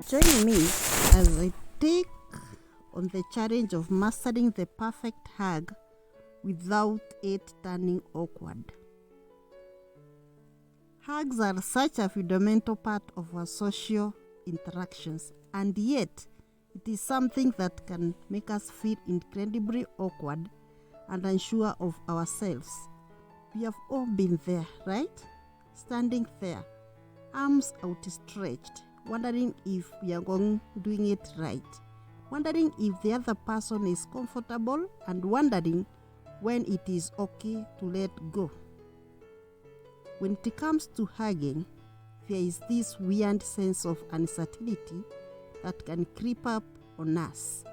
Join me as I take on the challenge of mastering the perfect hug without it turning awkward. Hugs are such a fundamental part of our social interactions, and yet it is something that can make us feel incredibly awkward and unsure of ourselves. We have all been there, right? Standing there, arms outstretched, wondering if we are doing it right, wondering if the other person is comfortable, and wondering when it is okay to let go. When it comes to hugging, there is this weird sense of uncertainty that can creep up on us.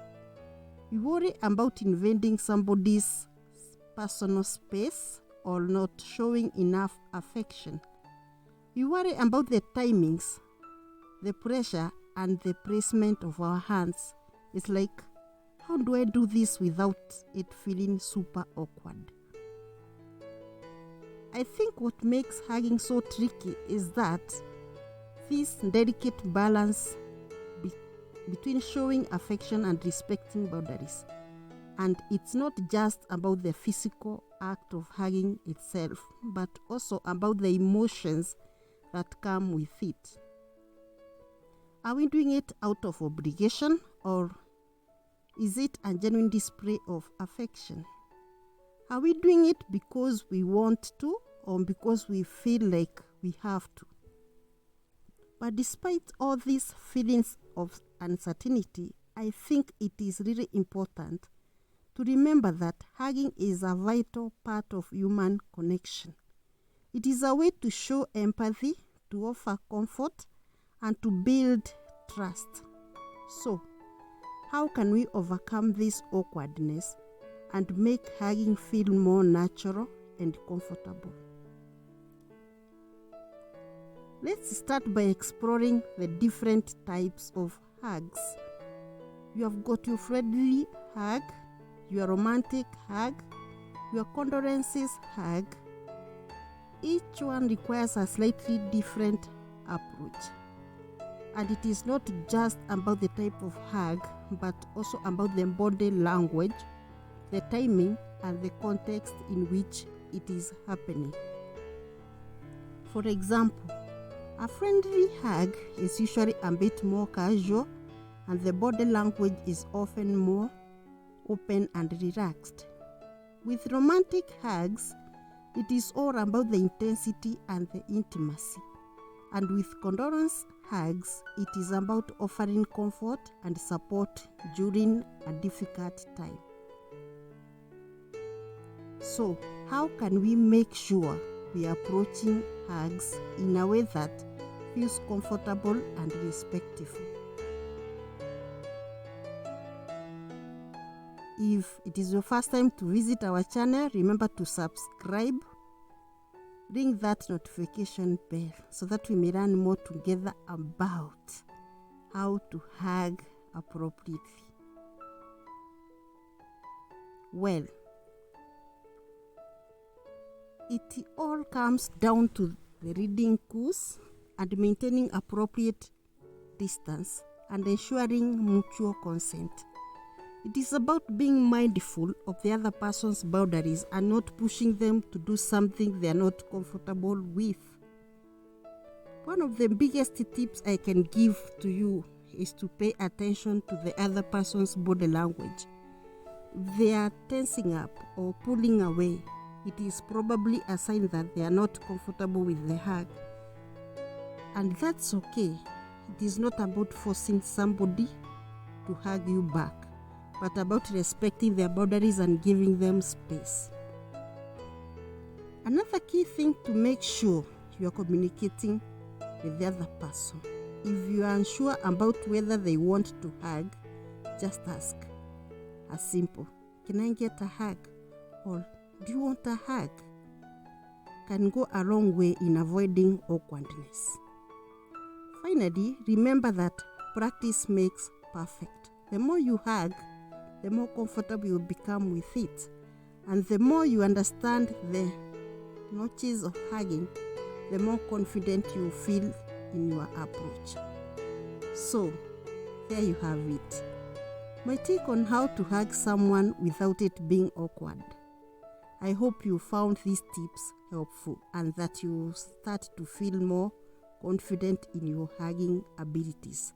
We worry about invading somebody's personal space or not showing enough affection. We worry about the timings, the pressure, and the placement of our hands. It's like, how do I do this without it feeling super awkward? I think what makes hugging so tricky is that this delicate balance between showing affection and respecting boundaries. And it's not just about the physical act of hugging itself, but also about the emotions that come with it. Are we doing it out of obligation, or is it a genuine display of affection? Are we doing it because we want to, or because we feel like we have to? But despite all these feelings of uncertainty, I think it is really important to remember that hugging is a vital part of human connection. It is a way to show empathy, to offer comfort, and to build trust. So, how can we overcome this awkwardness and make hugging feel more natural and comfortable? Let's start by exploring the different types of hugs. You have got your friendly hug, your romantic hug, your condolences hug. Each one requires a slightly different approach. And it is not just about the type of hug, but also about the body language, the timing, and the context in which it is happening. For example, a friendly hug is usually a bit more casual, and the body language is often more open and relaxed. With romantic hugs, it is all about the intensity and the intimacy. And with condolence hugs, it is about offering comfort and support during a difficult time. So, how can we make sure we are approaching hugs in a way that feels comfortable and respectful? If it is your first time to visit our channel, remember to subscribe. Ring that notification bell so that we may learn more together about how to hug appropriately. Well, it all comes down to the reading cues and maintaining appropriate distance and ensuring mutual consent. It is about being mindful of the other person's boundaries and not pushing them to do something they are not comfortable with. One of the biggest tips I can give to you is to pay attention to the other person's body language. If they are tensing up or pulling away, it is probably a sign that they are not comfortable with the hug. And that's okay. It is not about forcing somebody to hug you back, but about respecting their boundaries and giving them space. Another key thing to make sure you are communicating with the other person. If you are unsure about whether they want to hug, just ask. As simple, can I get a hug? Or do you want a hug? Can go a long way in avoiding awkwardness. Finally, remember that practice makes perfect. The more you hug, the more comfortable you become with it. And the more you understand the notches of hugging, the more confident you feel in your approach. So, there you have it. My take on how to hug someone without it being awkward. I hope you found these tips helpful and that you start to feel more confident in your hugging abilities.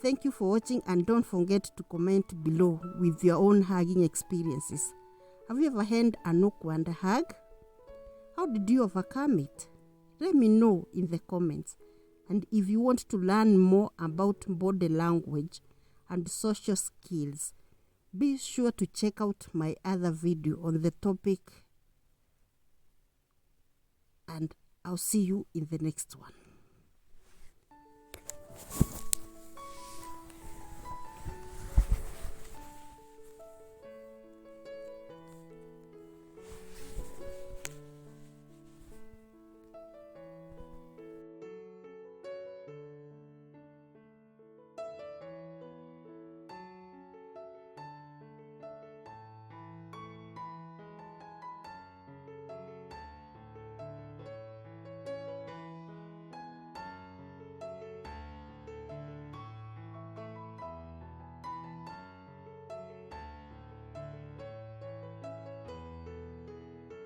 Thank you for watching, and don't forget to comment below with your own hugging experiences. Have you ever had an awkward hug? How did you overcome it? Let me know in the comments. And if you want to learn more about body language and social skills, be sure to check out my other video on the topic, and I'll see you in the next one.